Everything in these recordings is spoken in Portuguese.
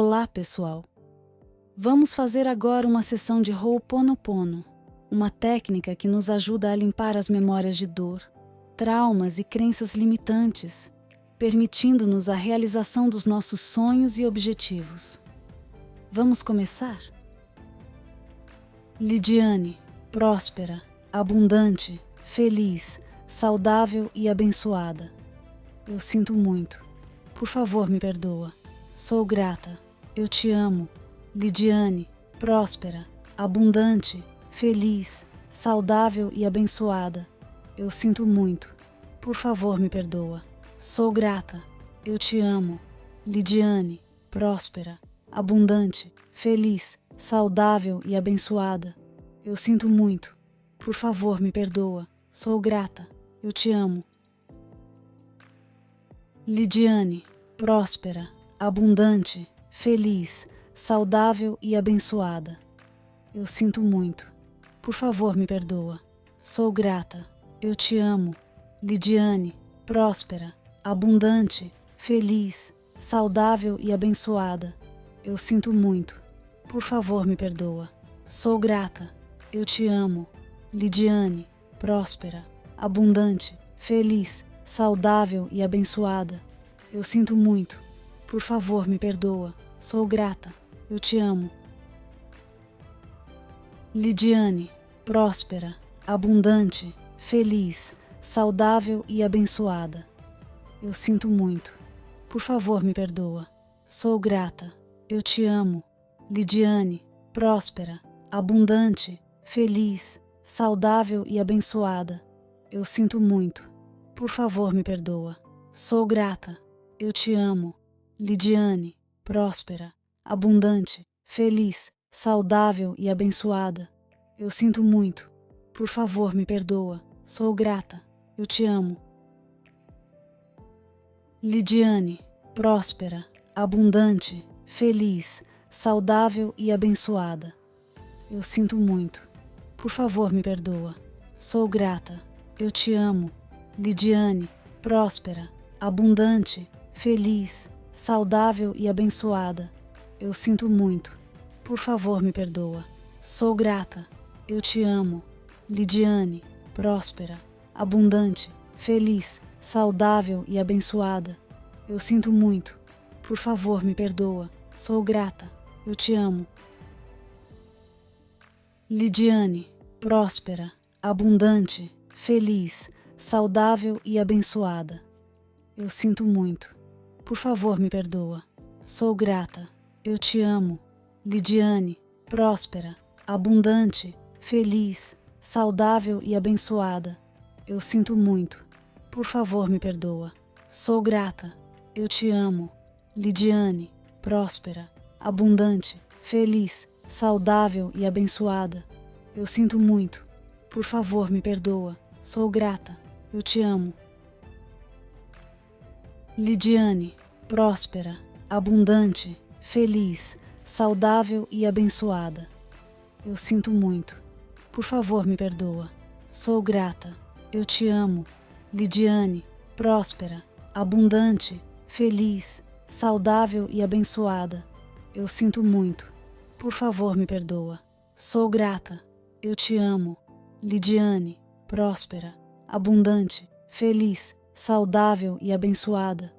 Olá, pessoal! Vamos fazer agora uma sessão de Ho'oponopono, uma técnica que nos ajuda a limpar as memórias de dor, traumas e crenças limitantes, permitindo-nos a realização dos nossos sonhos e objetivos. Vamos começar? Lidiane, próspera, abundante, feliz, saudável e abençoada. Eu sinto muito. Por favor, me perdoa. Sou grata. Eu te amo. Lidiane, próspera, abundante, feliz, saudável e abençoada. Eu sinto muito. Por favor, me perdoa. Sou grata. Eu te amo. Lidiane, próspera, abundante, feliz, saudável e abençoada. Eu sinto muito. Por favor, me perdoa. Sou grata. Eu te amo. Lidiane, próspera, abundante, feliz, saudável e abençoada. Eu sinto muito. Por favor, me perdoa. Sou grata. Eu te amo. Lidiane, próspera, abundante, feliz, saudável e abençoada. Eu sinto muito. Por favor, me perdoa. Sou grata. Eu te amo. Lidiane, próspera, abundante, feliz, saudável e abençoada. Eu sinto muito. Por favor, me perdoa. Sou grata. Eu te amo. Lidiane, próspera, abundante, feliz, saudável e abençoada. Eu sinto muito. Por favor, me perdoa. Sou grata. Eu te amo. Lidiane, próspera, abundante, feliz, saudável e abençoada. Eu sinto muito. Por favor, me perdoa. Sou grata. Eu te amo. Lidiane, próspera, abundante, feliz, saudável e abençoada. Eu sinto muito. Por favor, me perdoa. Sou grata. Eu te amo. Lidiane, próspera, abundante, feliz, saudável e abençoada. Eu sinto muito. Por favor, me perdoa. Sou grata. Eu te amo. Lidiane, próspera, abundante, feliz, saudável e abençoada. Eu sinto muito. Por favor, me perdoa. Sou grata. Eu te amo. Lidiane, próspera, abundante, feliz, saudável e abençoada. Eu sinto muito. Por favor, me perdoa. Sou grata. Eu te amo. Lidiane, próspera, abundante, feliz, saudável e abençoada. Eu sinto muito. Por favor, me perdoa. Sou grata. Eu te amo. Lidiane, próspera, abundante, feliz, saudável e abençoada. Eu sinto muito. Por favor, me perdoa. Sou grata. Eu te amo. Lidiane, próspera, abundante, feliz, saudável e abençoada. Eu sinto muito. Por favor, me perdoa. Sou grata. Eu te amo. Lidiane, próspera, abundante, feliz, saudável e abençoada. Eu sinto muito. Por favor, me perdoa. Sou grata. Eu te amo. Lidiane, próspera, abundante, feliz, saudável e abençoada. Eu sinto muito. Por favor, me perdoa. Sou grata. Eu te amo. Lidiane, próspera, abundante, feliz, saudável e abençoada.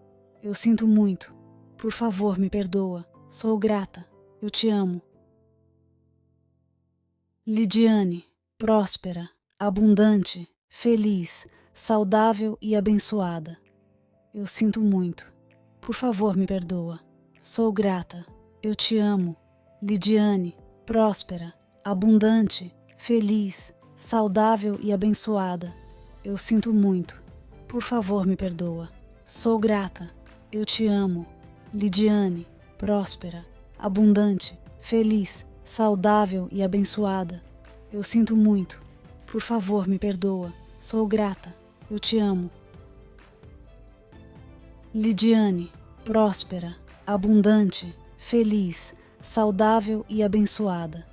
Eu sinto muito. Por favor, me perdoa. Sou grata. Eu te amo. Lidiane, próspera, abundante, feliz, saudável e abençoada. Eu sinto muito. Por favor, me perdoa. Sou grata. Eu te amo. Lidiane, próspera, abundante, feliz, saudável e abençoada. Eu sinto muito. Por favor, me perdoa. Sou grata. Eu te amo. Lidiane, próspera, abundante, feliz, saudável e abençoada. Eu sinto muito. Por favor, me perdoa. Sou grata. Eu te amo. Lidiane, próspera, abundante, feliz, saudável e abençoada.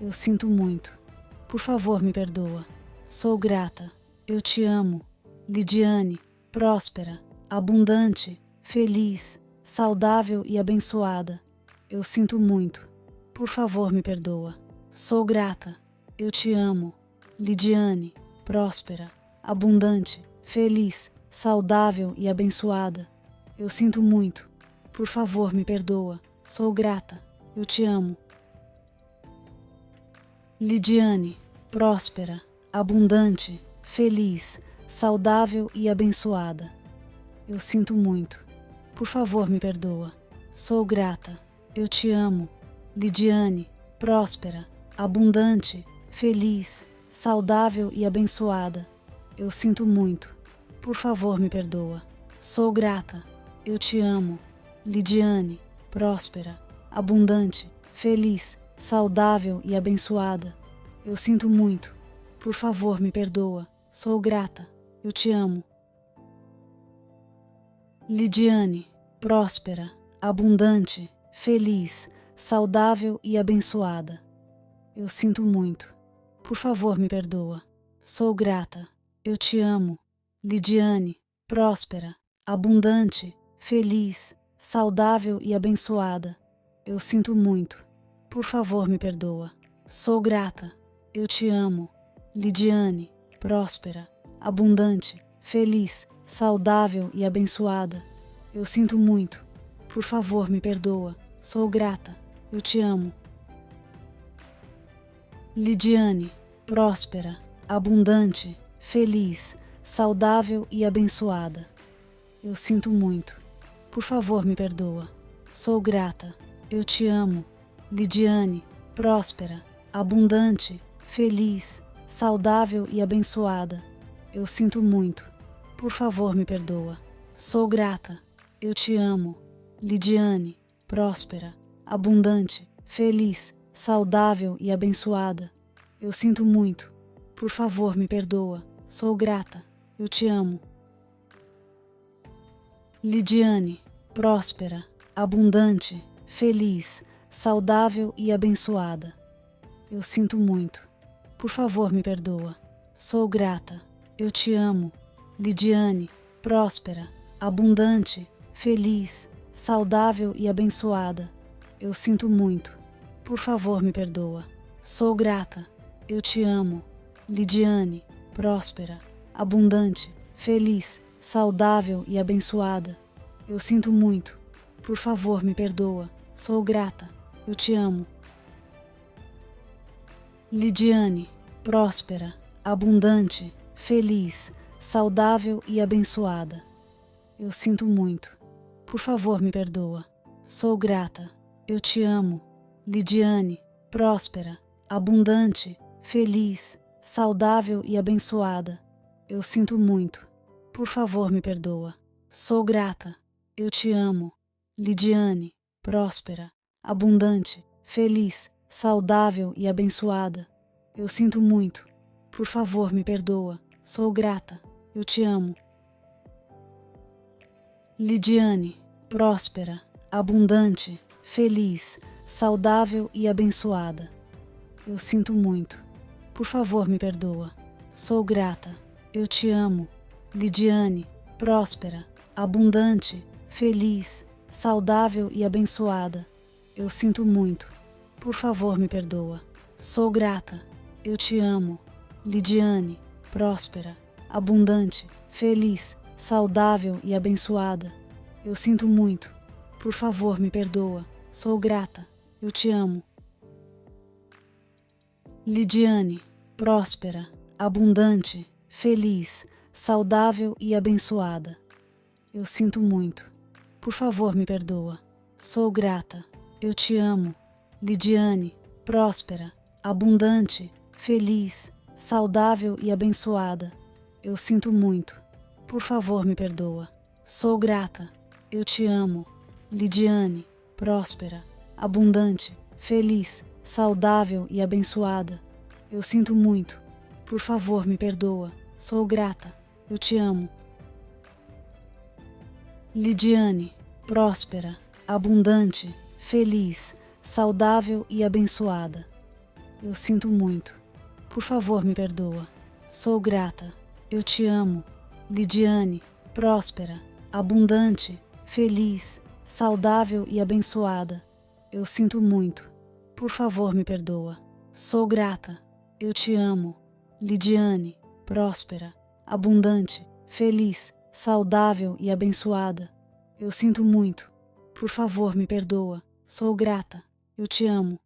Eu sinto muito. Por favor, me perdoa. Sou grata. Eu te amo. Lidiane, próspera, abundante, feliz, saudável e abençoada. Eu sinto muito. Por favor, me perdoa. Sou grata. Eu te amo. Lidiane, próspera, abundante, feliz, saudável e abençoada. Eu sinto muito. Por favor, me perdoa. Sou grata. Eu te amo. Lidiane, próspera, abundante, feliz, saudável e abençoada. Eu sinto muito. Por favor, me perdoa. Sou grata. Eu te amo. Lidiane, próspera, abundante, feliz, saudável e abençoada. Eu sinto muito. Por favor, me perdoa. Sou grata. Eu te amo. Lidiane, próspera, abundante, feliz, saudável e abençoada. Eu sinto muito. Por favor, me perdoa. Sou grata. Eu te amo. Lidiane, próspera, abundante, feliz, saudável e abençoada. Eu sinto muito. Por favor, me perdoa. Sou grata. Eu te amo. Lidiane, próspera, abundante, feliz, saudável e abençoada. Eu sinto muito. Por favor, me perdoa. Sou grata. Eu te amo. Lidiane, próspera, abundante, feliz, saudável e abençoada. Eu sinto muito. Por favor, me perdoa. Sou grata. Eu te amo. Lidiane, próspera, abundante, feliz, saudável e abençoada. Eu sinto muito. Por favor, me perdoa. Sou grata. Eu te amo. Lidiane, próspera, abundante, feliz, saudável e abençoada. Eu sinto muito. Por favor, me perdoa. Sou grata. Eu te amo. Lidiane, próspera, abundante, feliz, saudável e abençoada. Eu sinto muito. Por favor, me perdoa. Sou grata. Eu te amo. Lidiane, próspera, abundante, feliz, saudável e abençoada. Eu sinto muito. Por favor, me perdoa. Sou grata. Eu te amo. Lidiane, próspera, abundante, feliz, saudável e abençoada. Eu sinto muito. Por favor, me perdoa. Sou grata. Eu te amo. Lidiane, próspera, abundante, feliz, saudável e abençoada. Eu sinto muito. Por favor, me perdoa. Sou grata. Eu te amo. Lidiane, próspera, abundante, feliz, saudável e abençoada. Eu sinto muito. Por favor, me perdoa. Sou grata. Eu te amo. Lidiane, próspera, abundante, feliz, saudável e abençoada. Eu sinto muito. Por favor, me perdoa. Sou grata. Eu te amo. Lidiane, próspera, abundante, feliz, saudável e abençoada. Eu sinto muito. Por favor, me perdoa. Sou grata. Eu te amo. Lidiane, próspera, abundante, feliz, saudável e abençoada. Eu sinto muito. Por favor, me perdoa. Sou grata. Eu te amo. Lidiane, próspera, abundante, feliz, saudável e abençoada. Eu sinto muito. Por favor, me perdoa. Sou grata. Eu te amo. Lidiane, próspera, abundante, feliz, saudável e abençoada. Eu sinto muito. Por favor, me perdoa. Sou grata. Eu te amo. Lidiane, próspera, abundante, feliz, saudável e abençoada. Eu sinto muito. Por favor, me perdoa. Sou grata. Eu te amo. Lidiane, próspera, abundante, feliz, saudável e abençoada. Eu sinto muito. Por favor, me perdoa. Sou grata. Eu te amo. Lidiane, próspera, abundante, feliz, saudável e abençoada. Eu sinto muito. Por favor, me perdoa. Sou grata. Eu te amo. Lidiane, próspera, abundante, feliz, saudável e abençoada. Eu sinto muito. Por favor, me perdoa. Sou grata. Eu te amo. Lidiane, próspera, abundante, feliz, saudável e abençoada. Eu sinto muito. Por favor, me perdoa. Sou grata. Eu te amo. Lidiane, próspera, abundante, feliz, saudável e abençoada. Eu sinto muito. Por favor, me perdoa. Sou grata. Eu te amo.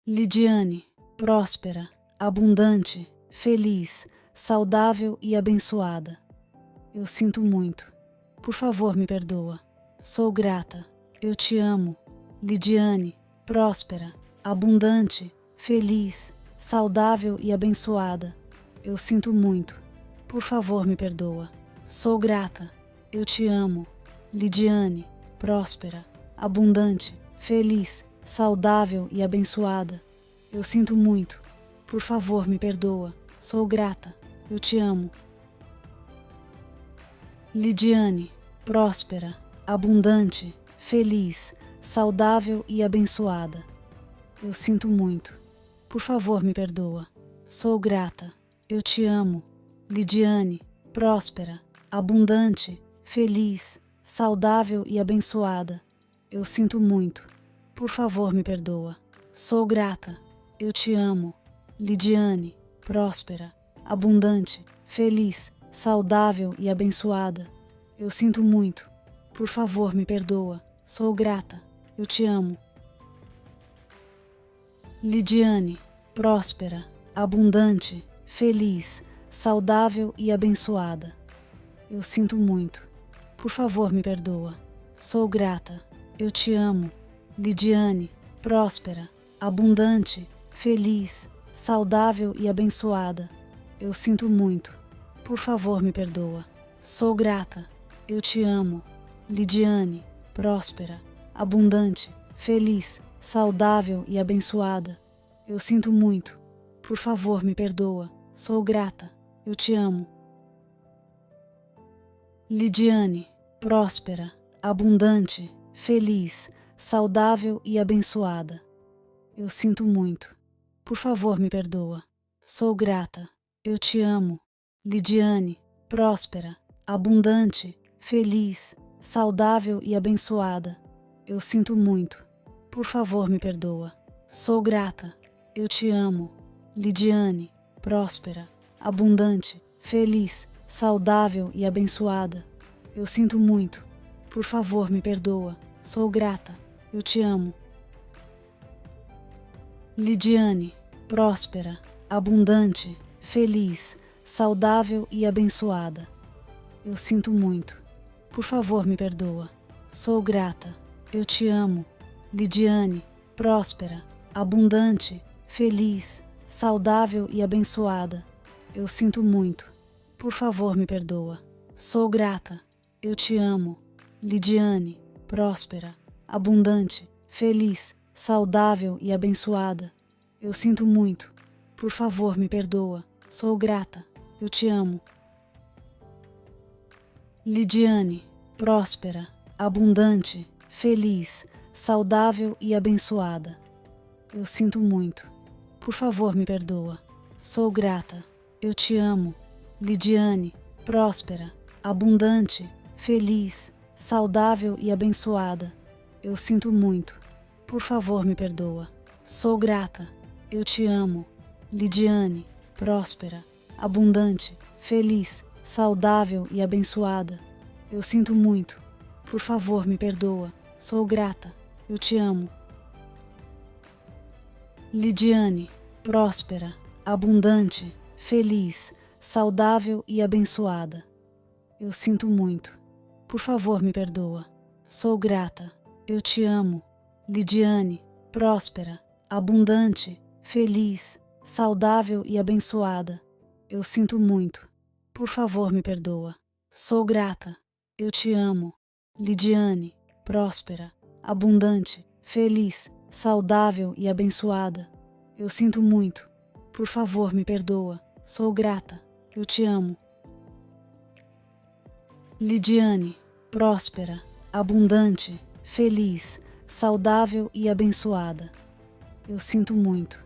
Lidiane, próspera, abundante, feliz, saudável e abençoada. Eu sinto muito. Por favor, me perdoa. Sou grata. Eu te amo. Lidiane, próspera, abundante, feliz, saudável e abençoada. Eu sinto muito. Por favor, me perdoa. Sou grata. Eu te amo. Lidiane, próspera, abundante, feliz, saudável e abençoada. Eu sinto muito. Por favor, me perdoa. Sou grata. Eu te amo. Lidiane, próspera, abundante, feliz, saudável e abençoada. Eu sinto muito. Por favor, me perdoa. Sou grata. Eu te amo. Lidiane, próspera, abundante, feliz, saudável e abençoada. Eu sinto muito. Por favor, me perdoa. Sou grata. Eu te amo. Lidiane, próspera, abundante, feliz, saudável e abençoada. Eu sinto muito. Por favor, me perdoa. Sou grata. Eu te amo. Lidiane, próspera, abundante, feliz, saudável e abençoada. Eu sinto muito. Por favor, me perdoa. Sou grata. Eu te amo. Lidiane, próspera, abundante, feliz, saudável e abençoada. Eu sinto muito. Por favor, me perdoa. Sou grata. Eu te amo. Lidiane, próspera, abundante, feliz, saudável e abençoada. Eu sinto muito. Por favor, me perdoa. Sou grata. Eu te amo. Lidiane, próspera, abundante, feliz, saudável e abençoada. Eu sinto muito. Por favor, me perdoa. Sou grata. Eu te amo. Lidiane, próspera, abundante, feliz, saudável e abençoada. Eu sinto muito. Por favor, me perdoa. Sou grata. Eu te amo. Lidiane, próspera, abundante, feliz, saudável e abençoada. Eu sinto muito. Por favor, me perdoa. Sou grata. Eu te amo. Lidiane, próspera, abundante, feliz, saudável e abençoada. Eu sinto muito. Por favor, me perdoa. Sou grata. Eu te amo. Lidiane, próspera, abundante, feliz, saudável e abençoada. Eu sinto muito. Por favor, me perdoa. Sou grata. Eu te amo. Lidiane, próspera, abundante, feliz, saudável e abençoada. Eu sinto muito. Por favor, me perdoa. Sou grata. Eu te amo. Lidiane, próspera, abundante, feliz, saudável e abençoada. Eu sinto muito. Por favor, me perdoa. Sou grata. Eu te amo. Lidiane, próspera, abundante, feliz, saudável e abençoada. Eu sinto muito. Por favor, me perdoa. Sou grata. Eu te amo. Lidiane, próspera, abundante, feliz, saudável e abençoada. Eu sinto muito. Por favor, me perdoa. Sou grata. Eu te amo. Lidiane, próspera, abundante, feliz, saudável e abençoada. Eu sinto muito. Por favor, me perdoa. Sou grata. Eu te amo. Lidiane, próspera, abundante, feliz, saudável e abençoada. Eu sinto muito. Por favor, me perdoa. Sou grata. Eu te amo. Lidiane, próspera, abundante, feliz, saudável e abençoada. Eu sinto muito. Por favor, me perdoa. Sou grata. Eu te amo. Lidiane, próspera, abundante, feliz, saudável e abençoada. Eu sinto muito.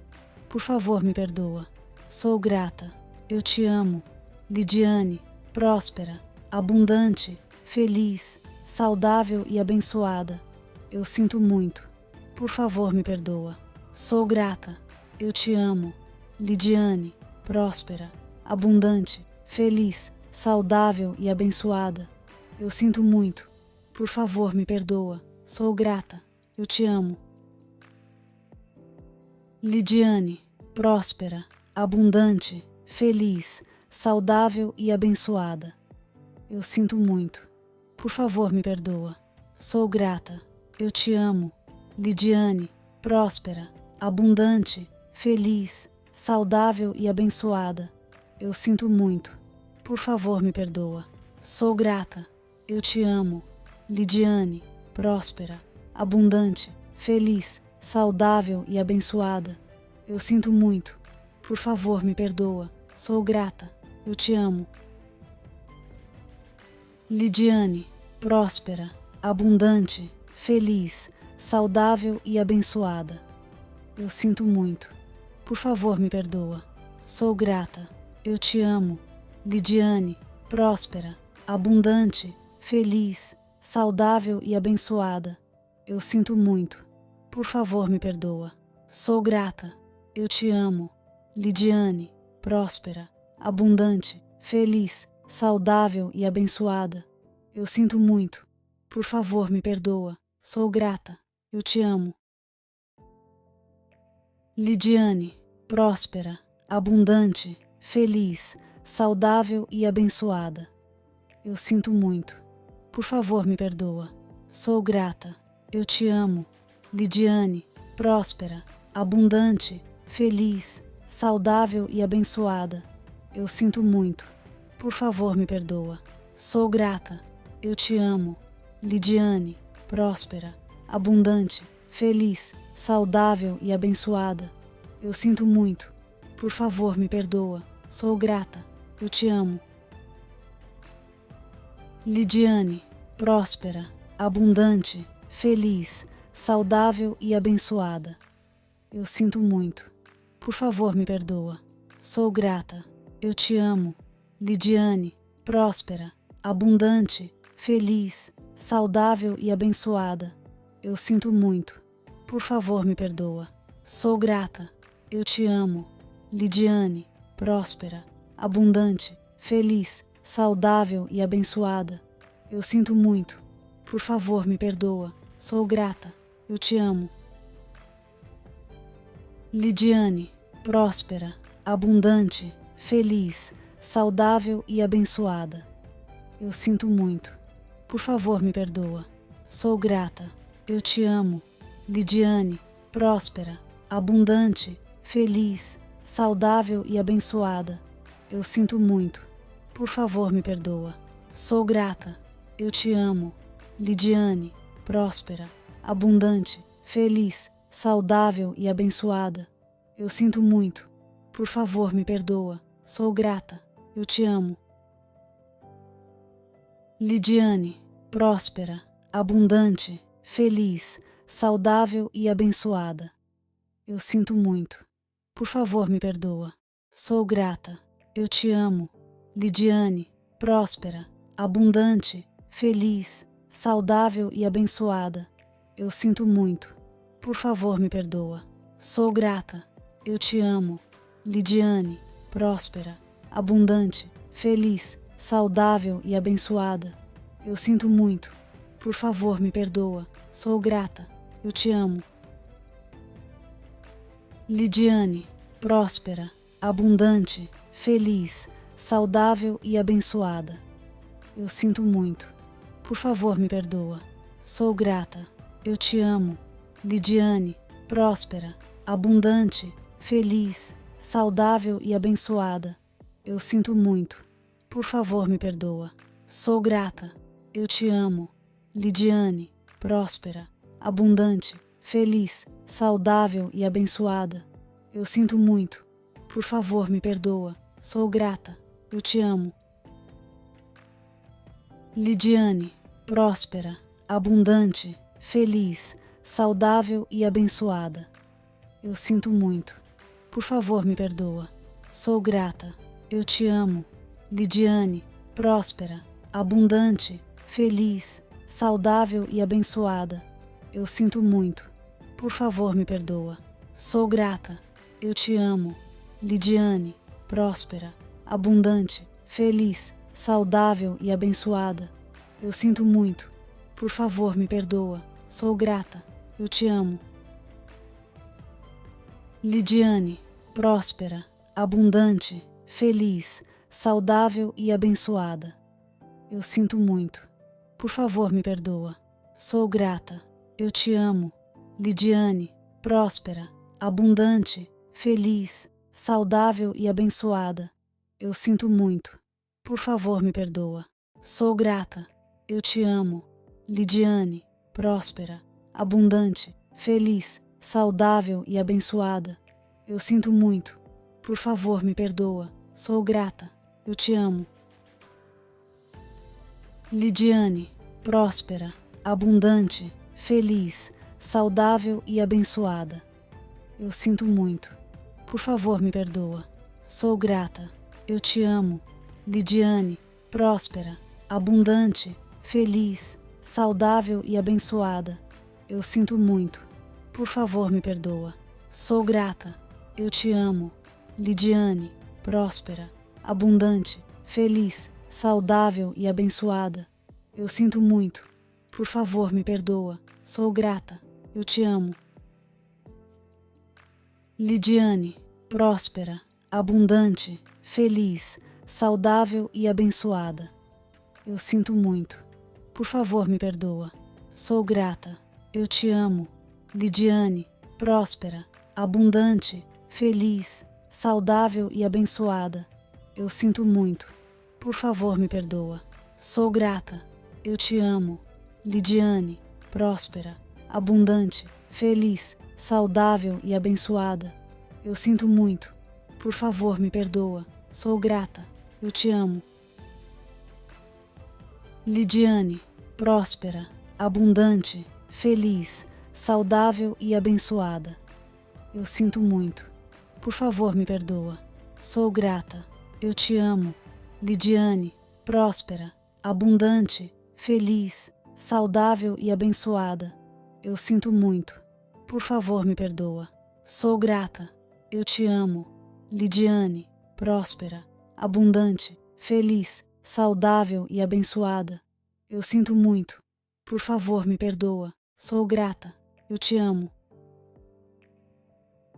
Por favor, me perdoa. Sou grata. Eu te amo. Lidiane, próspera, abundante, feliz, saudável e abençoada. Eu sinto muito. Por favor, me perdoa. Sou grata. Eu te amo. Lidiane, próspera, abundante, feliz, saudável e abençoada. Eu sinto muito. Por favor, me perdoa. Sou grata. Eu te amo. Lidiane, próspera, abundante, feliz, saudável e abençoada. Eu sinto muito. Por favor, me perdoa. Sou grata. Eu te amo. Lidiane, próspera, abundante, feliz, saudável e abençoada. Eu sinto muito. Por favor, me perdoa. Sou grata. Eu te amo. Lidiane, próspera, abundante, feliz, saudável e abençoada. Eu sinto muito. Por favor, me perdoa. Sou grata. Eu te amo. Lidiane, próspera, abundante, feliz, saudável e abençoada. Eu sinto muito. Por favor, me perdoa. Sou grata. Eu te amo. Lidiane, próspera, abundante, feliz, saudável e abençoada. Eu sinto muito. Por favor, me perdoa. Sou grata. Eu te amo. Lidiane, próspera, abundante, feliz, saudável e abençoada. Eu sinto muito. Por favor, me perdoa. Sou grata. Eu te amo. Lidiane, próspera, abundante, feliz, saudável e abençoada. Eu sinto muito. Por favor, me perdoa. Sou grata. Eu te amo. Lidiane, próspera, abundante, feliz, saudável e abençoada. Eu sinto muito. Por favor, me perdoa. Sou grata. Eu te amo. Lidiane, próspera, abundante, feliz, saudável e abençoada. Eu sinto muito. Por favor, me perdoa. Sou grata. Eu te amo. Lidiane, próspera, abundante, feliz, saudável e abençoada. Eu sinto muito. Por favor, me perdoa. Sou grata. Eu te amo. Lidiane, próspera, abundante, feliz, saudável e abençoada. Eu sinto muito. Por favor, me perdoa. Sou grata. Eu te amo. Lidiane, próspera, abundante, feliz, saudável e abençoada. Eu sinto muito. Por favor, me perdoa. Sou grata. Eu te amo. Lidiane, próspera, abundante, feliz, saudável e abençoada. Eu sinto muito. Por favor, me perdoa. Sou grata. Eu te amo. Lidiane, próspera, abundante, feliz, saudável e abençoada. Eu sinto muito. Por favor, me perdoa. Sou grata. Eu te amo. Lidiane, próspera, abundante, feliz, saudável e abençoada. Eu sinto muito. Por favor, me perdoa. Sou grata. Eu te amo. Lidiane, próspera, abundante, feliz, saudável e abençoada. Eu sinto muito. Por favor, me perdoa. Sou grata. Eu te amo. Lidiane, próspera, abundante, feliz, saudável e abençoada. Eu sinto muito. Por favor, me perdoa. Sou grata. Eu te amo. Lidiane, próspera, abundante, feliz, saudável e abençoada. Eu sinto muito. Por favor, me perdoa. Sou grata. Eu te amo. Lidiane, próspera, abundante, feliz, saudável e abençoada. Eu sinto muito. Por favor, me perdoa. Sou grata. Eu te amo. Lidiane, próspera, abundante, feliz, saudável e abençoada. Eu sinto muito. Por favor, me perdoa. Sou grata. Eu te amo. Lidiane, próspera, abundante, feliz, saudável e abençoada. Eu sinto muito. Por favor, me perdoa. Sou grata. Eu te amo. Lidiane, próspera, abundante, feliz, saudável e abençoada. Eu sinto muito. Por favor, me perdoa. Sou grata. Eu te amo. Lidiane, próspera, abundante, feliz, saudável e abençoada. Eu sinto muito. Por favor, me perdoa. Sou grata. Eu te amo. Lidiane, próspera, abundante, feliz, saudável e abençoada. Eu sinto muito. Por favor, me perdoa. Sou grata. Eu te amo. Lidiane, próspera, abundante, feliz, saudável e abençoada. Eu sinto muito. Por favor, me perdoa. Sou grata. Eu te amo. Lidiane, próspera, abundante, feliz, saudável e abençoada. Eu sinto muito. Por favor, me perdoa. Sou grata. Eu te amo. Lidiane, próspera, abundante, feliz, saudável e abençoada. Eu sinto muito. Por favor, me perdoa. Sou grata. Eu te amo. Lidiane, próspera, abundante, feliz, saudável e abençoada. Eu sinto muito. Por favor, me perdoa. Sou grata. Eu te amo. Lidiane, próspera, abundante, feliz, saudável e abençoada. Eu sinto muito. Por favor, me perdoa. Sou grata. Eu te amo. Lidiane, próspera, abundante, feliz, saudável e abençoada. Eu sinto muito. Por favor, me perdoa. Sou grata. Eu te amo. Lidiane, próspera, abundante, feliz, saudável e abençoada. Eu sinto muito. Por favor, me perdoa. Sou grata. Eu te amo. Lidiane, próspera, abundante, feliz, saudável e abençoada. Eu sinto muito. Por favor, me perdoa. Sou grata. Eu te amo. Lidiane, próspera, abundante, feliz, saudável e abençoada. Eu sinto muito. Por favor, me perdoa. Sou grata. Eu te amo. Lidiane, próspera, abundante, feliz, saudável e abençoada. Eu sinto muito. Por favor, me perdoa. Sou grata. Eu te amo. Lidiane, próspera, abundante, feliz, saudável e abençoada. Eu sinto muito. Por favor, me perdoa. Sou grata. Eu te amo. Lidiane, próspera, abundante, feliz, saudável e abençoada. Eu sinto muito. Por favor, me perdoa. Sou grata. Eu te amo.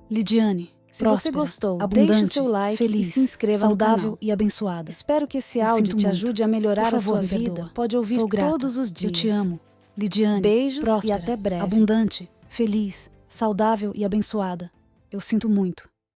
Lidiane, Se próspera, você gostou, abundante, deixe o seu like feliz, e se inscreva saudável no canal. e abençoada. Espero que esse Eu áudio sinto te muito. ajude a melhorar Por a favor, sua me vida. perdoa. Pode ouvir Sou grata. todos os dias. Eu te amo. Lidiane, Beijos próspera, e até breve. abundante, feliz, saudável e abençoada. Eu sinto muito.